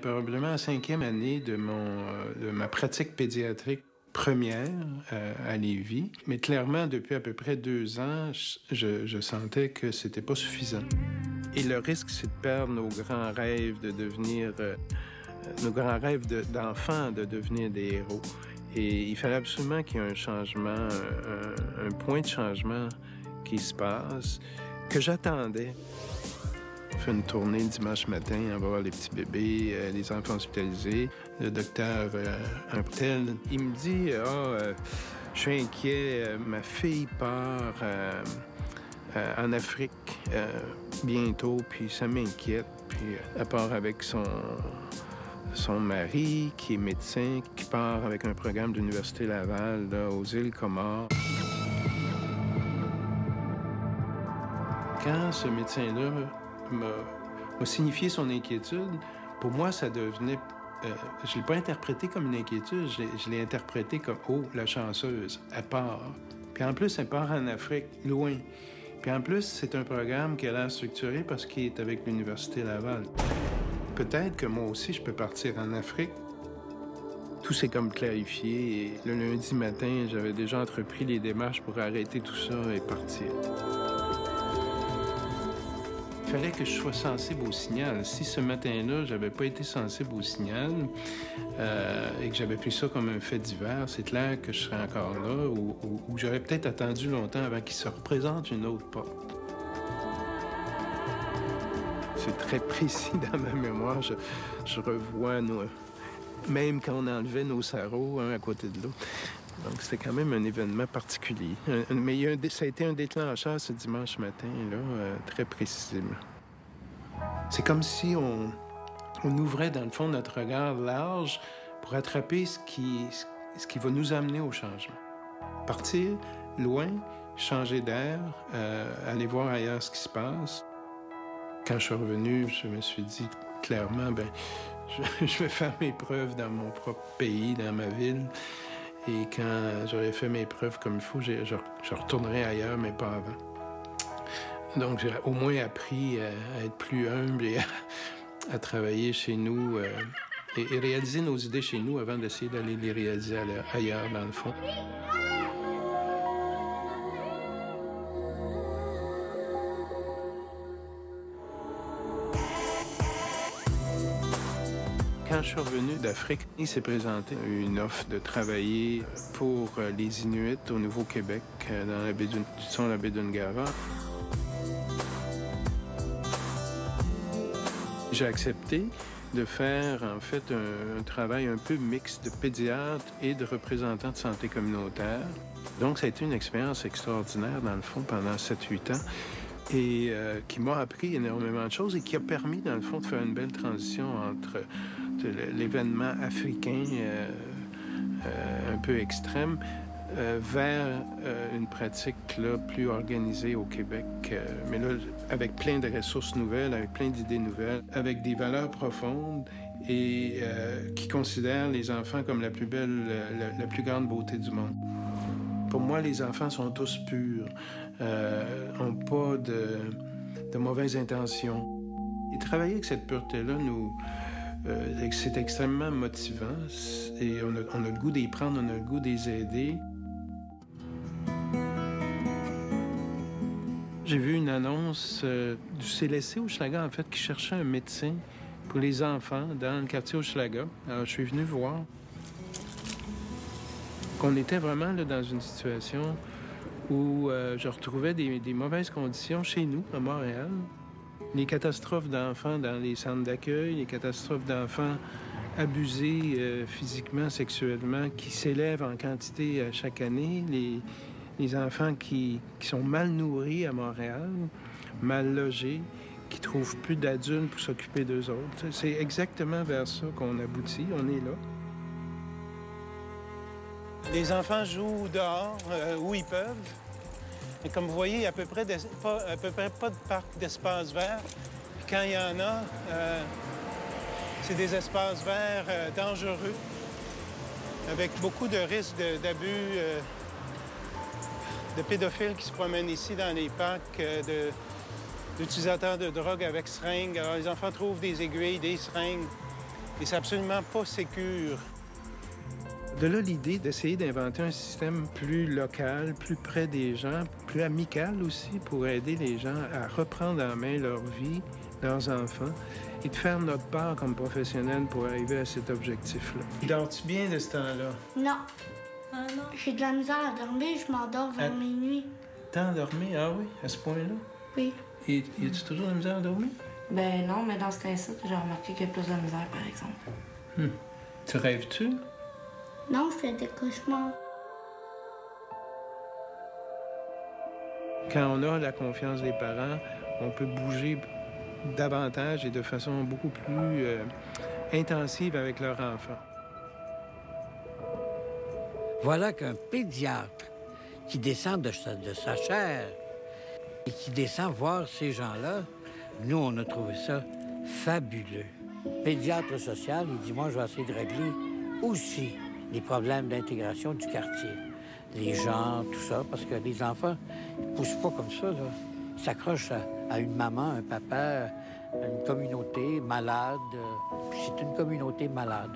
probablement la 5e année de ma pratique pédiatrique première à Lévis. Mais clairement, depuis à peu près 2 ans, je sentais que c'était pas suffisant. Et le risque, c'est de perdre nos grands rêves de devenir... nos grands rêves d'enfants de devenir des héros. Et il fallait absolument qu'il y ait un changement, un point de changement qui se passe, que j'attendais. On fait une tournée le dimanche matin, on va voir les petits bébés, les enfants hospitalisés. Le docteur Untel, il me dit « je suis inquiet, ma fille part en Afrique bientôt, puis ça m'inquiète. » Puis elle part avec son mari, qui est médecin, qui part avec un programme de l'Université Laval là, aux îles Comores. Quand ce médecin-là m'a signifié son inquiétude, pour moi, ça devenait... je ne l'ai pas interprété comme une inquiétude, je l'ai interprété comme « Oh, la chanceuse, elle part. » Puis en plus, elle part en Afrique, loin. Puis en plus, c'est un programme qui a l'air structuré parce qu'il est avec l'Université Laval. Peut-être que moi aussi, je peux partir en Afrique. Tout s'est comme clarifié et le lundi matin, j'avais déjà entrepris les démarches pour arrêter tout ça et partir. Il fallait que je sois sensible au signal. Si ce matin-là, j'avais pas été sensible au signal et que j'avais pris ça comme un fait divers, c'est clair que je serais encore là ou j'aurais peut-être attendu longtemps avant qu'il se représente une autre porte. C'est très précis dans ma mémoire. Je revois même quand on enlevait nos sarraux un à côté de l'autre. Donc, c'était quand même un événement particulier. Mais ça a été un déclencheur ce dimanche matin, là, très précisément. C'est comme si on ouvrait, dans le fond, notre regard large pour attraper ce qui va nous amener au changement. Partir loin, changer d'air, aller voir ailleurs ce qui se passe. Quand je suis revenu, je me suis dit clairement, je vais faire mes preuves dans mon propre pays, dans ma ville. Et quand j'aurai fait mes preuves comme il faut, je retournerai ailleurs, mais pas avant. Donc, j'ai au moins appris à être plus humble et à travailler chez nous et réaliser nos idées chez nous avant d'essayer d'aller les réaliser ailleurs, dans le fond. Quand je suis revenu d'Afrique, il s'est présenté une offre de travailler pour les Inuits au Nouveau-Québec, dans la baie la baie d'Ungava. J'ai accepté de faire, en fait, un travail un peu mixte de pédiatre et de représentant de santé communautaire. Donc, ça a été une expérience extraordinaire, dans le fond, pendant 7-8 ans. Et qui m'a appris énormément de choses et qui a permis, dans le fond, de faire une belle transition entre l'événement africain un peu extrême vers une pratique là, plus organisée au Québec, mais là, avec plein de ressources nouvelles, avec plein d'idées nouvelles, avec des valeurs profondes et qui considèrent les enfants comme la plus belle, la plus grande beauté du monde. Pour moi, les enfants sont tous purs, n'ont pas de mauvaises intentions. Et travailler avec cette pureté-là, c'est extrêmement motivant et on a le goût d'y prendre, on a le goût d'y aider. J'ai vu une annonce du CLSC Hochelaga, en fait, qui cherchait un médecin pour les enfants dans le quartier Hochelaga. Alors, je suis venu voir qu'on était vraiment là, dans une situation où je retrouvais des mauvaises conditions chez nous, à Montréal. Les catastrophes d'enfants dans les centres d'accueil, les catastrophes d'enfants abusés physiquement, sexuellement, qui s'élèvent en quantité chaque année, les enfants qui sont mal nourris à Montréal, mal logés, qui trouvent plus d'adultes pour s'occuper d'eux autres. C'est exactement vers ça qu'on aboutit, on est là. Les enfants jouent dehors où ils peuvent. Et comme vous voyez, il n'y a à peu près pas de parc d'espace vert. Puis quand il y en a, c'est des espaces verts dangereux, avec beaucoup de risques d'abus, de pédophiles qui se promènent ici dans les parcs, d'utilisateurs de drogue avec seringues. Alors les enfants trouvent des aiguilles, des seringues. Et c'est absolument pas sécure. De là, l'idée d'essayer d'inventer un système plus local, plus près des gens, plus amical aussi, pour aider les gens à reprendre en main leur vie, leurs enfants, et de faire notre part comme professionnels pour arriver à cet objectif-là. Dors-tu bien de ce temps-là? Non. Ah non? J'ai de la misère à dormir, je m'endors vers minuit. T'as endormi? Ah oui, à ce point-là? Oui. Et y a-tu toujours de la misère à dormir? Ben non, mais dans ce cas-ci, j'ai remarqué qu'il y a plus de misère, par exemple. Tu rêves-tu? Non, je fais des cauchemars. Quand on a la confiance des parents, on peut bouger davantage et de façon beaucoup plus intensive avec leur enfant. Voilà qu'un pédiatre qui descend de sa chaire et qui descend voir ces gens-là, nous, on a trouvé ça fabuleux. Pédiatre social, il dit, moi, je vais essayer de régler aussi les problèmes d'intégration du quartier. Les gens, tout ça, parce que les enfants, ils ne poussent pas comme ça, là. Ils s'accrochent à une maman, un papa, à une communauté malade. Puis c'est une communauté malade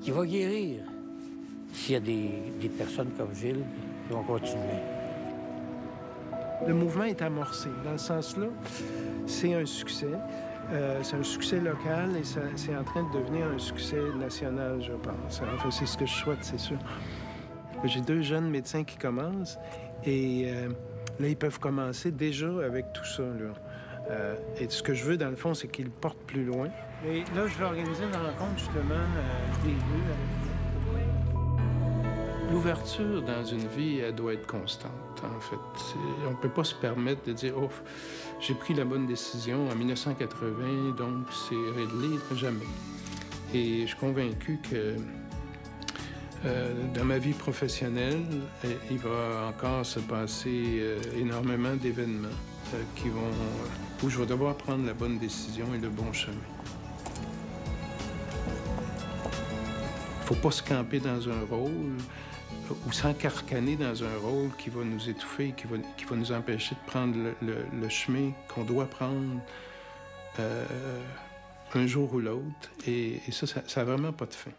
qui va guérir s'il y a des personnes comme Gilles qui vont continuer. Le mouvement est amorcé. Dans ce sens-là, c'est un succès. C'est un succès local et c'est en train de devenir un succès national, je pense. Enfin, c'est ce que je souhaite, c'est sûr. J'ai 2 jeunes médecins qui commencent et là, ils peuvent commencer déjà avec tout ça, là. Et ce que je veux, dans le fond, c'est qu'ils le portent plus loin. Et là, je vais organiser une rencontre, justement, des deux avec... L'ouverture dans une vie, elle doit être constante, en fait. On ne peut pas se permettre de dire « Oh, j'ai pris la bonne décision en 1980, donc c'est réglé. » Jamais. Et je suis convaincu que dans ma vie professionnelle, il va encore se passer énormément d'événements où je vais devoir prendre la bonne décision et le bon chemin. Il ne faut pas se camper dans un rôle ou s'encarcaner dans un rôle qui va nous étouffer, qui va nous empêcher de prendre le chemin qu'on doit prendre un jour ou l'autre. Et ça n'a vraiment pas de fin.